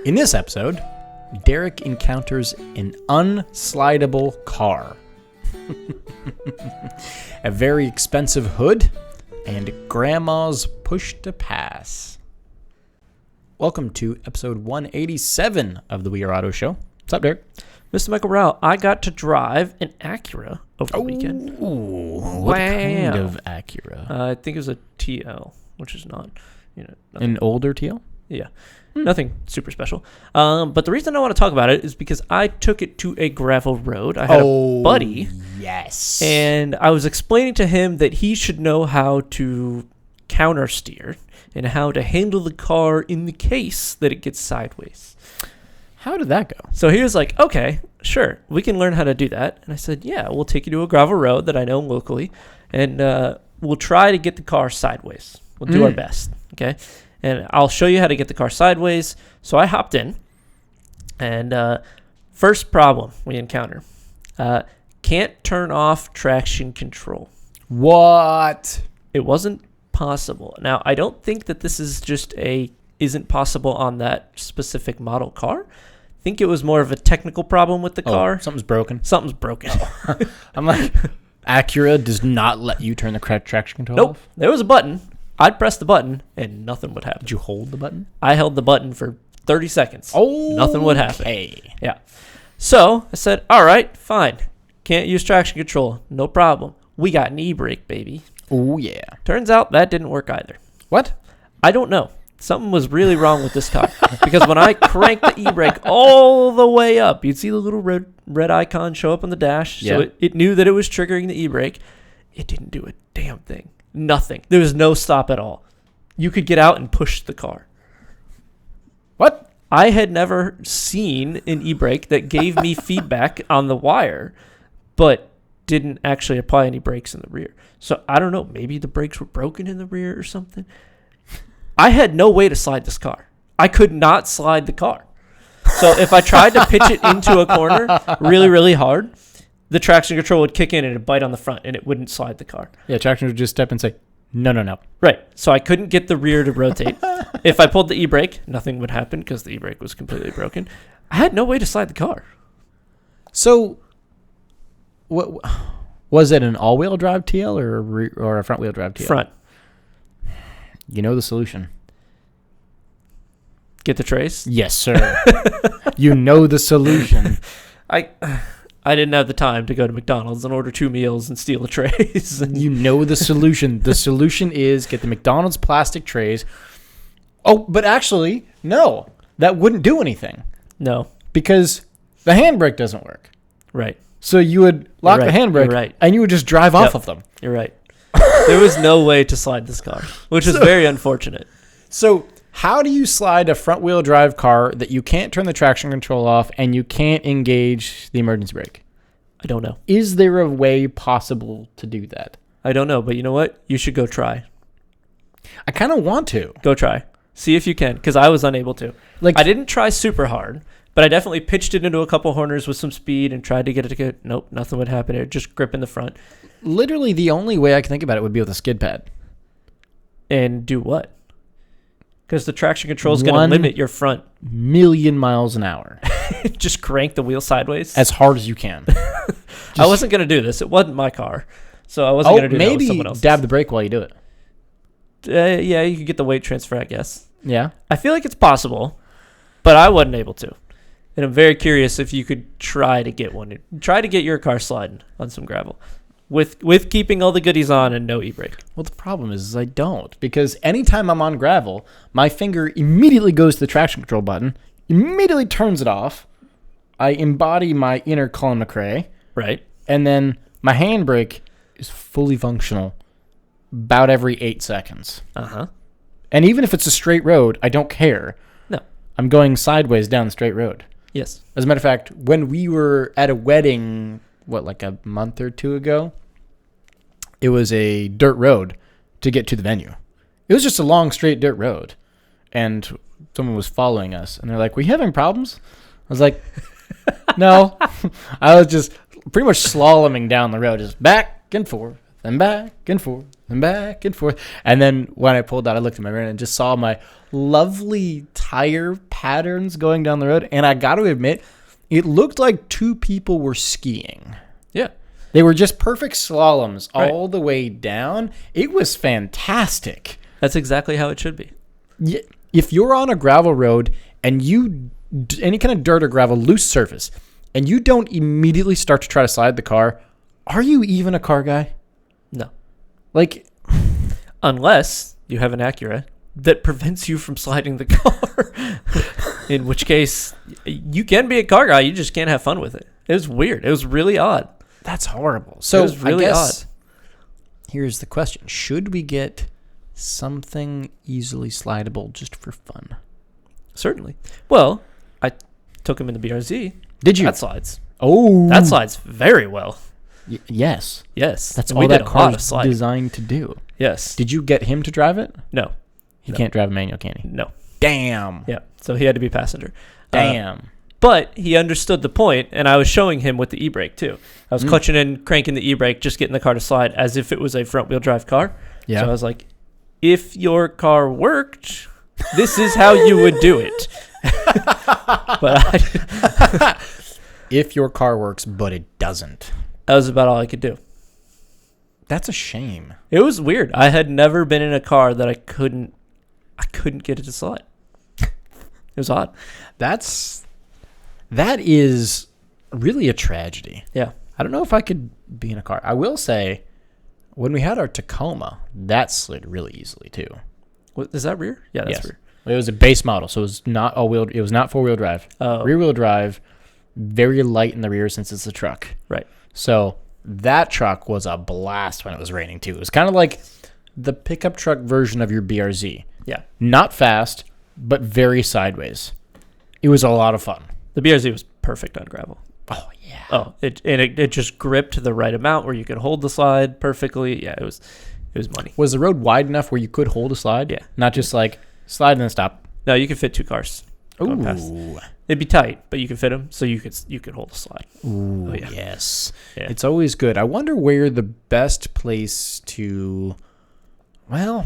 In this episode, Derek encounters an unslidable car, a very expensive hood, and Grandma's push to pass. Welcome to episode 187 of the We Are Auto Show. What's up, Derek? Mr. Michael Rao, I got to drive an Acura over the weekend. What kind of Acura? I think it was a TL, which is not, nothing. An older TL? Yeah. Nothing super special. But the reason I want to talk about it is because I took it to a gravel road. I had a buddy. Yes. And I was explaining to him that he should know how to counter steer and how to handle the car in the case that it gets sideways. How did that go? So he was like, okay, sure, we can learn how to do that. And I said, yeah, we'll take you to a gravel road that I know locally, and we'll try to get the car sideways. We'll do our best, okay? And I'll show you how to get the car sideways. So I hopped in, and first problem we encounter, can't turn off traction control. What? It wasn't possible. Now, I don't think that this is just isn't possible on that specific model car. I think it was more of a technical problem with the car. Something's broken. Something's broken. I'm like, Acura does not let you turn the traction control Nope. off? There was a button. I'd press the button, and nothing would happen. Did you hold the button? I held the button for 30 seconds. Oh, nothing would happen. Okay. Yeah. So I said, all right, fine. Can't use traction control. No problem. We got an e-brake, baby. Oh, yeah. Turns out that didn't work either. What? I don't know. Something was really wrong with this car. Because when I cranked the e-brake all the way up, you'd see the little red icon show up on the dash. Yeah. So it knew that it was triggering the e-brake. It didn't do a damn thing. Nothing. There was no stop at all. You could get out and push the car. What? I had never seen an e-brake that gave me feedback on the wire, but didn't actually apply any brakes in the rear. So I don't know. Maybe the brakes were broken in the rear or something. I had no way to slide this car. I could not slide the car. So if I tried to pitch it into a corner really, really hard, the traction control would kick in and it'd bite on the front and it wouldn't slide the car. Yeah, traction would just step and say, no. Right. So I couldn't get the rear to rotate. If I pulled the e-brake, nothing would happen because the e-brake was completely broken. I had no way to slide the car. So, what was it, an all-wheel drive TL or a front-wheel drive TL? Front. You know the solution. Get the trace? Yes, sir. You know the solution. I didn't have the time to go to McDonald's and order 2 meals and steal the trays. You know the solution. The solution is get the McDonald's plastic trays. Oh, but actually, no. That wouldn't do anything. No. Because the handbrake doesn't work. Right. So you would lock the handbrake, and you would just drive off of them. You're right. There was no way to slide this car, which is very unfortunate. So how do you slide a front-wheel drive car that you can't turn the traction control off and you can't engage the emergency brake? I don't know. Is there a way possible to do that? I don't know, but you know what? You should go try. I kind of want to. Go try. See if you can, because I was unable to. I didn't try super hard, but I definitely pitched it into a couple corners with some speed and tried to get it to get... Nope, nothing would happen. It would just grip in the front. Literally, the only way I can think about it would be with a skid pad. And do what? Because the traction control is going to limit your front. 1,000,000 miles an hour. Just crank the wheel sideways? As hard as you can. I wasn't going to do this. It wasn't my car. So I wasn't going to do that with someone else's. Maybe dab the brake while you do it. Yeah, you could get the weight transfer, I guess. Yeah? I feel like it's possible, but I wasn't able to. And I'm very curious if you could try to get one. Try to get your car sliding on some gravel. With keeping all the goodies on and no e-brake. Well, the problem is I don't. Because anytime I'm on gravel, my finger immediately goes to the traction control button, immediately turns it off. I embody my inner Colin McRae. Right. And then my handbrake is fully functional about every 8 seconds. Uh-huh. And even if it's a straight road, I don't care. No. I'm going sideways down the straight road. Yes. As a matter of fact, when we were at a wedding, like a month or 2 ago, it was a dirt road to get to the venue. It was just a long, straight dirt road. And someone was following us. And they're like, "We having problems?" I was like, no. I was just pretty much slaloming down the road, just back and forth and back and forth and back and forth. And then when I pulled out, I looked at my mirror and just saw my lovely tire patterns going down the road. And I got to admit, it looked like two people were skiing. Yeah. They were just perfect slaloms all the way down. It was fantastic. That's exactly how it should be. If you're on a gravel road and any kind of dirt or gravel, loose surface, and you don't immediately start to try to slide the car, are you even a car guy? No. Like, unless you have an Acura that prevents you from sliding the car, in which case you can be a car guy. You just can't have fun with it. It was weird. It was really odd. That's horrible. So it was really odd. Here's the question. Should we get something easily slidable just for fun? Certainly. Well, I took him in the BRZ. Did you? That slides. Oh. That slides very well. Yes. Yes. That's And all we did that a lot of car's sliding. designed to do. Yes. Did you get him to drive it? No. He can't drive a manual, can he? No. Damn. Yeah. So he had to be passenger. Damn. But he understood the point, and I was showing him with the e-brake too. I was clutching and cranking the e-brake, just getting the car to slide as if it was a front-wheel drive car. Yeah. So I was like, if your car worked, this is how you would do it. But if your car works, but it doesn't. that was about all I could do. That's a shame. It was weird. I had never been in a car that I couldn't get it to slide. It was odd. That is really a tragedy. Yeah. I don't know if I could be in a car. I will say, when we had our Tacoma, that slid really easily too. What, is that rear? Yeah, that's Yes. rear. It was a base model, so it was not all-wheel. It was not four-wheel drive. Oh. Rear-wheel drive, very light in the rear since it's a truck. Right. So that truck was a blast when it was raining too. It was kind of like the pickup truck version of your BRZ. Yeah. Not fast, but very sideways. It was a lot of fun. The BRZ was perfect on gravel. Oh yeah. Oh, it just gripped the right amount where you could hold the slide perfectly. Yeah, it was money. Was the road wide enough where you could hold a slide? Yeah. Not just like slide and then stop. No, you could fit two cars going past. Ooh. It'd be tight, but you could fit them, so you could hold the slide. Ooh, Oh, yeah. yes. Yeah. It's always good. I wonder where the best place to, well,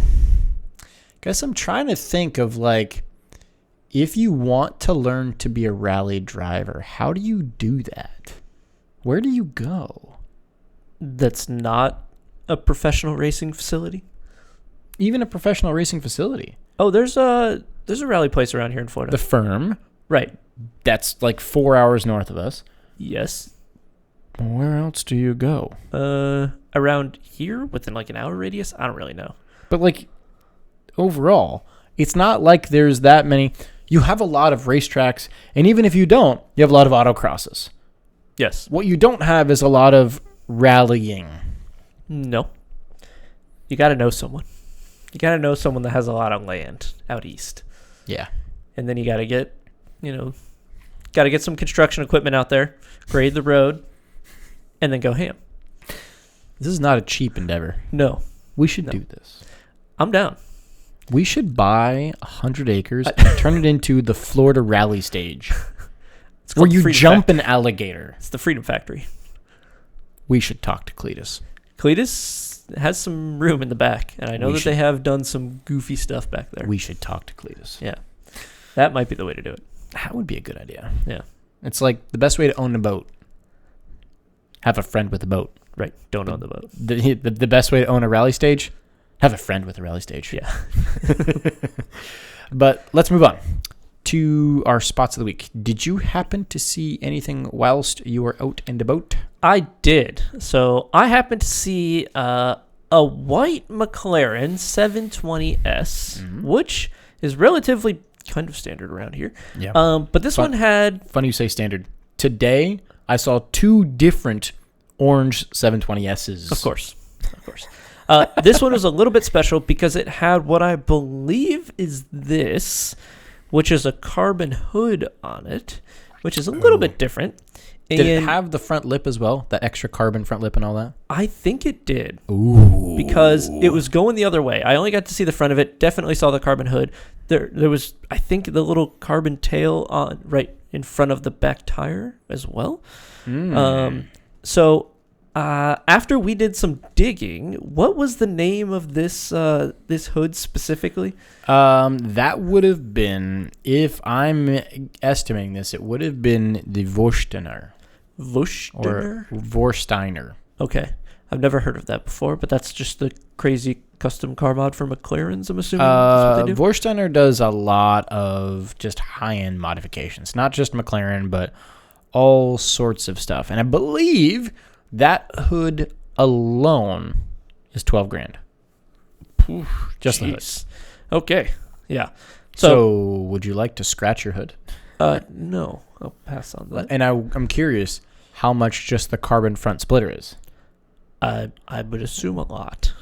guess I'm trying to think of like, if you want to learn to be a rally driver, how do you do that? Where do you go? That's not a professional racing facility. Even a professional racing facility. Oh, there's a rally place around here in Florida. The Firm. Right. That's like 4 hours north of us. Yes. Where else do you go? Around here within like an hour radius. I don't really know. But like overall, it's not like there's that many. You have a lot of racetracks, and even if you don't, you have a lot of autocrosses. Yes. What you don't have is a lot of rallying. No. You got to know someone. You got to know someone that has a lot of land out east. Yeah. And then you got to get, got to get some construction equipment out there, grade the road, and then go ham. This is not a cheap endeavor. No. We should do this. I'm down. We should buy 100 acres and turn it into the Florida rally stage. It's Where called you Freedom jump Factory. an alligator. It's the Freedom Factory. We should talk to Cletus. Cletus has some room in the back, and I know that they have done some goofy stuff back there. We should talk to Cletus. Yeah. That might be the way to do it. That would be a good idea. Yeah. It's like the best way to own a boat. Have a friend with a boat. Right. Don't own the boat. The best way to own a rally stage? Have a friend with a rally stage. Yeah. But let's move on to our spots of the week. Did you happen to see anything whilst you were out and about? I did. So I happened to see a white McLaren 720S, which is relatively kind of standard around here. Yeah. But this one had... Funny you say standard. Today, I saw two different orange 720Ss. Of course. This one was a little bit special because it had what I believe is this, which is a carbon hood on it, which is a little bit different. Did it have the front lip as well? That extra carbon front lip and all that? I think it did. Ooh. Because it was going the other way. I only got to see the front of it. Definitely saw the carbon hood. There was, I think, the little carbon tail on right in front of the back tire as well. So After we did some digging, what was the name of this hood specifically? That would have been, if I'm estimating this, it would have been the Vorsteiner. Vorsteiner? Or Vorsteiner. Okay. I've never heard of that before, but that's just the crazy custom car mod for McLarens, I'm assuming. That's what they do? Vorsteiner does a lot of just high-end modifications. Not just McLaren, but all sorts of stuff. And I believe that hood alone is $12,000. Just the hood. Okay. Yeah. So would you like to scratch your hood? No. I'll pass on that. And I'm curious how much just the carbon front splitter is. I would assume a lot.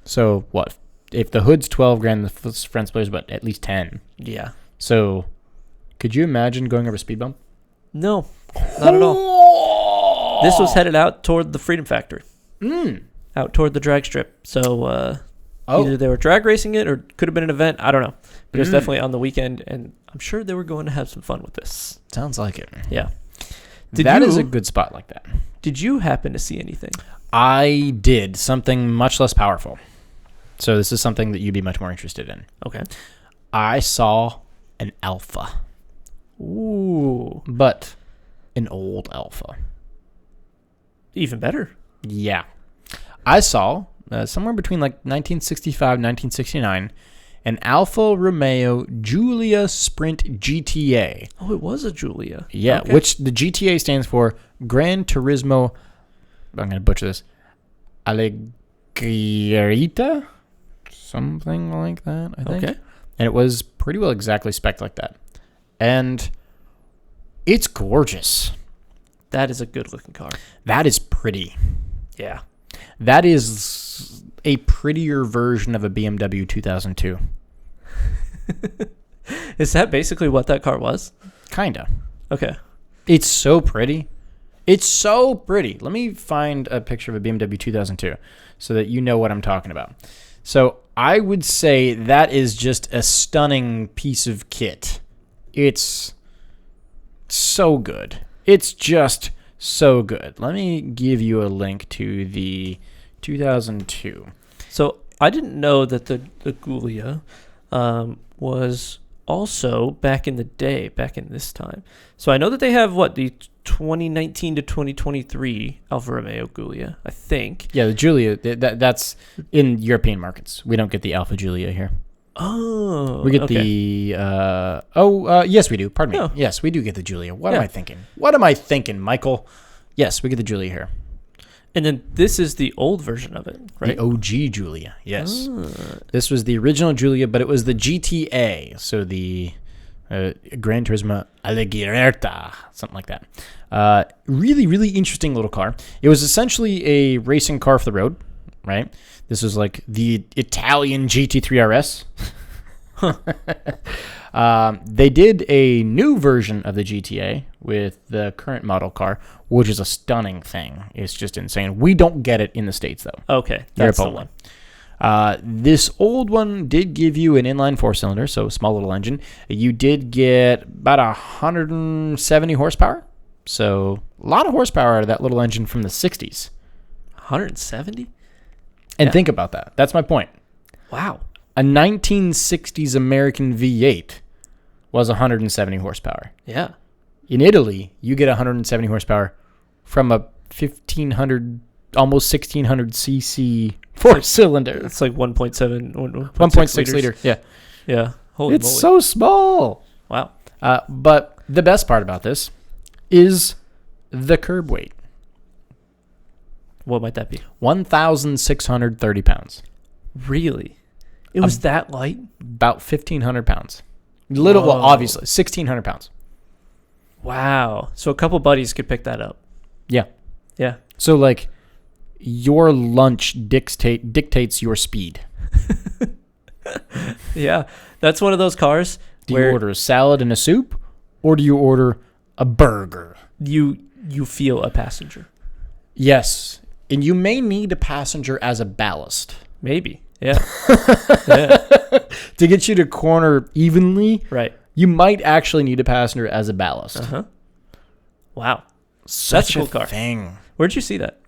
So what? If the hood's $12,000, the front splitter's but at least 10. Yeah. So could you imagine going over a speed bump? No, not at all. This was headed out toward the Freedom Factory. Out toward the drag strip. So either they were drag racing it or could have been an event. I don't know. But it was definitely on the weekend, and I'm sure they were going to have some fun with this. Sounds like it. Yeah. That is a good spot like that. Did you happen to see anything? I did something much less powerful. So this is something that you'd be much more interested in. Okay. I saw an Alfa. Ooh. But an old Alfa. Even better. Yeah. I saw somewhere between like 1965 and 1969 an Alfa Romeo Giulia Sprint GTA. Oh, it was a Giulia. Yeah, okay. Which the GTA stands for Gran Turismo. I'm going to butcher this. Allegrita? Something like that, I think. Okay. And it was pretty well exactly spec'd like that. And it's gorgeous. That is a good looking car. That is pretty. Yeah. That is a prettier version of a BMW 2002. Is that basically what that car was? Kinda. Okay. It's so pretty. It's so pretty. Let me find a picture of a BMW 2002 so that you know what I'm talking about. So I would say that is just a stunning piece of kit. It's so good. It's just so good. Let me give you a link to the 2002. So I didn't know that the Giulia was also back in the day, back in this time. So I know that they have the 2019 to 2023 Alfa Romeo Giulia, I think. Yeah, the Giulia, that's in European markets. We don't get the Alfa Giulia here. Oh, we get okay. Yes, we do. Pardon me. Oh. Yes, we do get the Giulia. What am I thinking? What am I thinking, Michael? Yes, we get the Giulia here. And then this is the old version of it, right? The OG Giulia, yes. This was the original Giulia, but it was the GTA, so the Gran Turismo Allegrita, something like that. Really, really interesting little car. It was essentially a racing car for the road, right? This was like the Italian GT3 RS. They did a new version of the GTA with the current model car, which is a stunning thing. It's just insane. We don't get it in the States, though. Okay, that's the one. This old one did give you an inline four-cylinder, so small little engine. You did get about 170 horsepower, so a lot of horsepower out of that little engine from the 60s. 170? And think about that. That's my point. Wow. A 1960s American V8 was 170 horsepower. Yeah. In Italy, you get 170 horsepower from a 1,500, almost 1,600 cc four-cylinder. It's like 1.7, 1.6 liter. Yeah. Yeah. Holy It's moly. so small. Wow. But the best part about this is the curb weight. What might that be? 1,630 pounds. Really? It was that light? About 1,500 pounds. Well, obviously, 1,600 pounds. Wow. So a couple buddies could pick that up. Yeah. Yeah. So, like, your lunch dictates your speed. Yeah. That's one of those cars Do you order a salad and a soup, or do you order a burger? You feel a passenger. Yes. And you may need a passenger as a ballast. Maybe. Yeah. Yeah. To get you to corner evenly, Right. you might actually need a passenger as a ballast. Uh-huh. Wow. Such That's a cool car. thing. Where'd you see that?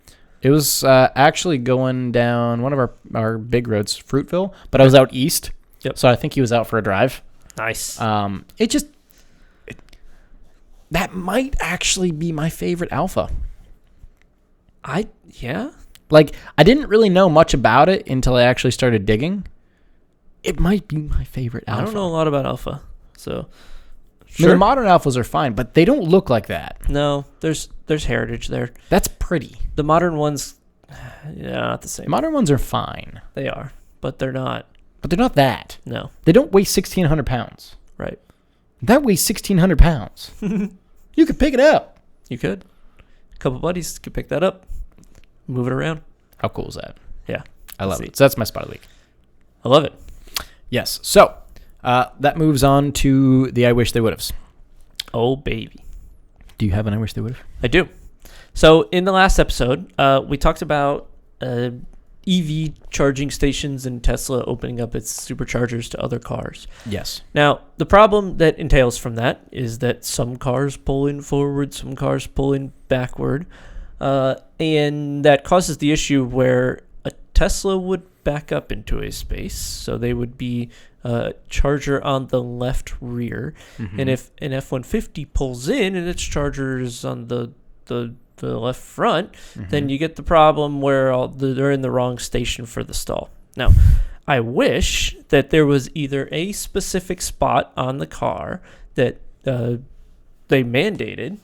It was actually going down one of our big roads, Fruitville, but I was out east. Yep. So I think he was out for a drive. Nice. That might actually be my favorite Alfa. Yeah. Like, I didn't really know much about it until I actually started digging. It might be my favorite Alfa. I don't know a lot about Alfa, so. I mean, the modern Alphas are fine, but they don't look like that. No, there's heritage there. That's pretty. The modern ones, not the same. The modern ones are fine. They are, but they're not. But they're not that. No. They don't weigh 1,600 pounds. Right. That weighs 1,600 pounds. You could pick it up. You could. A couple buddies could pick that up, move it around. How cool is that? Yeah. I love it. So that's my spot of the week. I love it. Yes. So that moves on to the I Wish They Would'ves. Oh, baby. Do you have an I Wish They Would've? I do. So in the last episode, we talked about EV charging stations and Tesla opening up its superchargers to other cars. Yes. Now, the problem that entails from that is that some cars pull in forward, some cars pull in backward, and that causes the issue where a Tesla would back up into a space, so they would be a charger on the left rear, and if an F-150 pulls in and its charger is on the left front, then you get the problem where they're in the wrong station for the stall. Now, I wish that there was either a specific spot on the car that they mandated,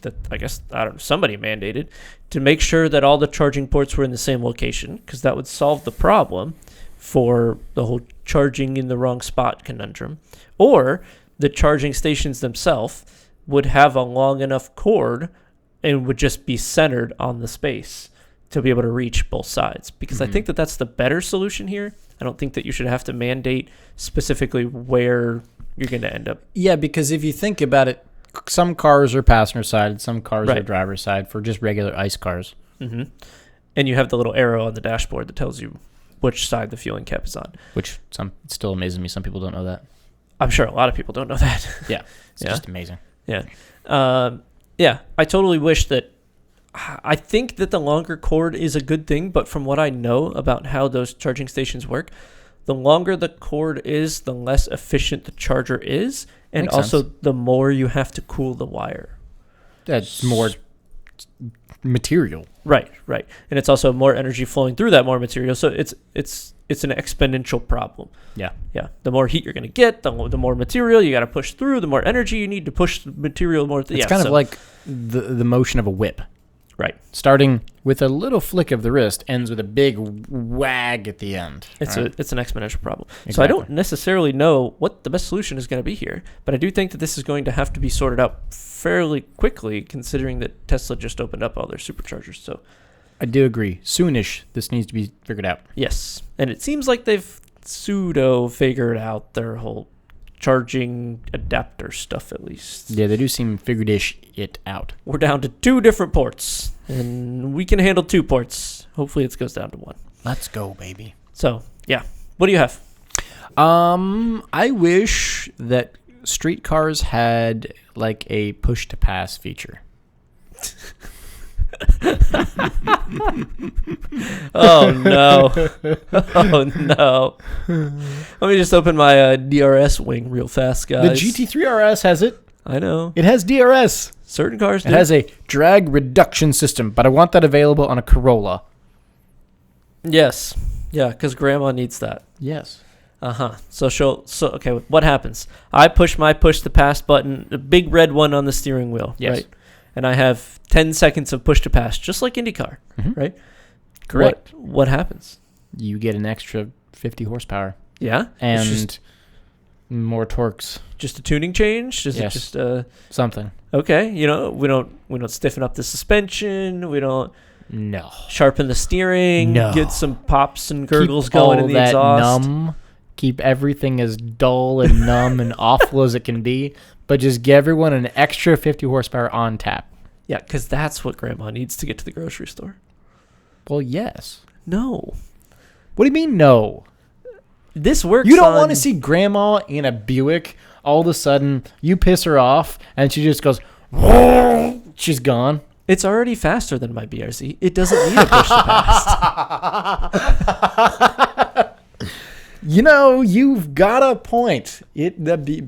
somebody mandated, to make sure that all the charging ports were in the same location, because that would solve the problem for the whole charging in the wrong spot conundrum. Or the charging stations themselves would have a long enough cord and would just be centered on the space to be able to reach both sides. Because I think that that's the better solution here. I don't think that you should have to mandate specifically where you're going to end up. Yeah, because if you think about it, some cars are passenger side, some cars are Right. driver's side for just regular ICE cars. And you have the little arrow on the dashboard that tells you which side the fueling cap is on. Which it still amazes me. Some people don't know that. I'm sure a lot of people don't know that. Yeah. It's Yeah. just amazing. Yeah. Yeah, I totally wish that. I think that the longer cord is a good thing, but from what I know about how those charging stations work, the longer the cord is, the less efficient the charger is, and Makes also sense. the more you have to cool the wire. That's more material. Right. And it's also more energy flowing through that more material, so it's an exponential problem. Yeah. Yeah, the more heat you're going to get, the more material you got to push through, the more energy you need to push the material more. It's kind of like the motion of a whip. Right. Starting with a little flick of the wrist, ends with a big wag at the end. It's right? it's an exponential problem. Exactly. So I don't necessarily know what the best solution is going to be here, but I do think that this is going to have to be sorted out fairly quickly, considering that Tesla just opened up all their superchargers. So I do agree. Soonish, this needs to be figured out. yes, and it seems like they've pseudo figured out their whole charging adapter stuff, at least. Yeah, they do seem figured-ish it out. We're down to 2 different ports, and we can handle 2 ports. Hopefully it goes down to 1. Let's go, baby. So, yeah. What do you have? I wish that streetcars had like a push-to-pass feature. Oh, no. Oh, no. Let me just open my DRS wing real fast, guys. The GT3 RS has it. I know. It has DRS. Certain cars do. It has a drag reduction system, but I want that available on a Corolla. Yes. Yeah, because Grandma needs that. Yes. So okay, what happens? I push my push-to-pass button, the big red one on the steering wheel, Yes. right? And I have 10 seconds of push-to-pass, just like IndyCar, right? Correct. What happens? You get an extra 50 horsepower Yeah? It's and more torques. just a tuning change? Is Yes. it just Something. okay? You know, we don't stiffen up the suspension. We don't No. sharpen the steering. No. Get some pops and gurgles Keep going all in the that exhaust. numb. Keep everything as dull and numb and awful as it can be, but just give everyone an extra 50 horsepower on tap. Yeah, because that's what Grandma needs to get to the grocery store. Well, yes. No, What do you mean, no? this works. You don't on- want to see Grandma in a Buick. All of a sudden, you piss her off, and she just goes, she's gone. It's already faster than my BRZ. It doesn't need a push to pass. You've got a point.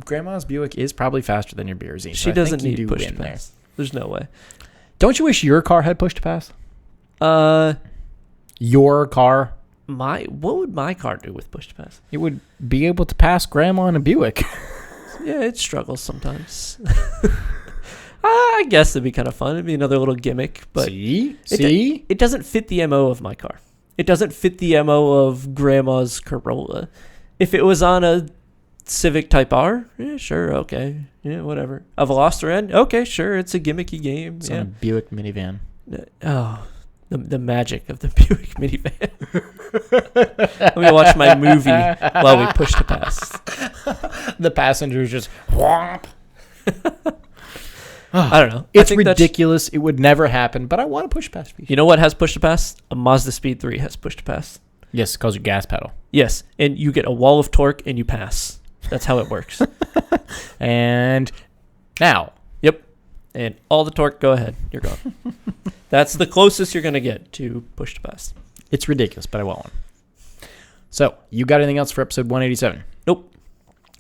Grandma's Buick is probably faster than your BRZ. She doesn't need push to pass. There's no way. Don't you wish your car had push to pass? Your car? What would my car do with push to pass? It would be able to pass Grandma in a Buick. Yeah, it struggles sometimes. I guess it'd be kind of fun. It'd be another little gimmick, but it doesn't fit the MO of my car. It doesn't fit the MO of Grandma's Corolla. If it was on a Civic Type R, yeah, sure, okay, yeah, whatever. A Veloster N, okay, sure, it's a gimmicky game. It's on a Buick minivan. Oh, the magic of the Buick minivan. Let me watch my movie while we push to pass. The passengers just whomp. I don't know. It's ridiculous. It would never happen, but I want to push past. You know what has push to pass? A Mazda Speed 3 has push to pass. Yes, it calls your gas pedal. Yes, and you get a wall of torque and you pass. That's how it works. And now. Yep. And all the torque, go ahead. You're gone. That's the closest you're going to get to push to pass. It's ridiculous, but I want one. So, you got anything else for episode 187? Nope.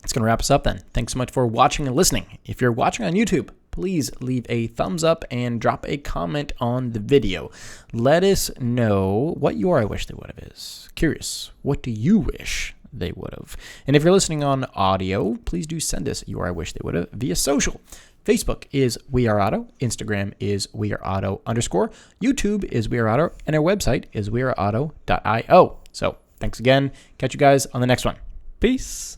It's going to wrap us up then. Thanks so much for watching and listening. If you're watching on YouTube, please leave a thumbs up and drop a comment on the video. Let us know what your I wish they would have is. Curious, what do you wish they would have? And if you're listening on audio, please do send us your I wish they would have via social. Facebook is We Are Auto, Instagram is We Are Auto _, YouTube is We Are Auto, and our website is weareauto.io. So thanks again. Catch you guys on the next one. Peace.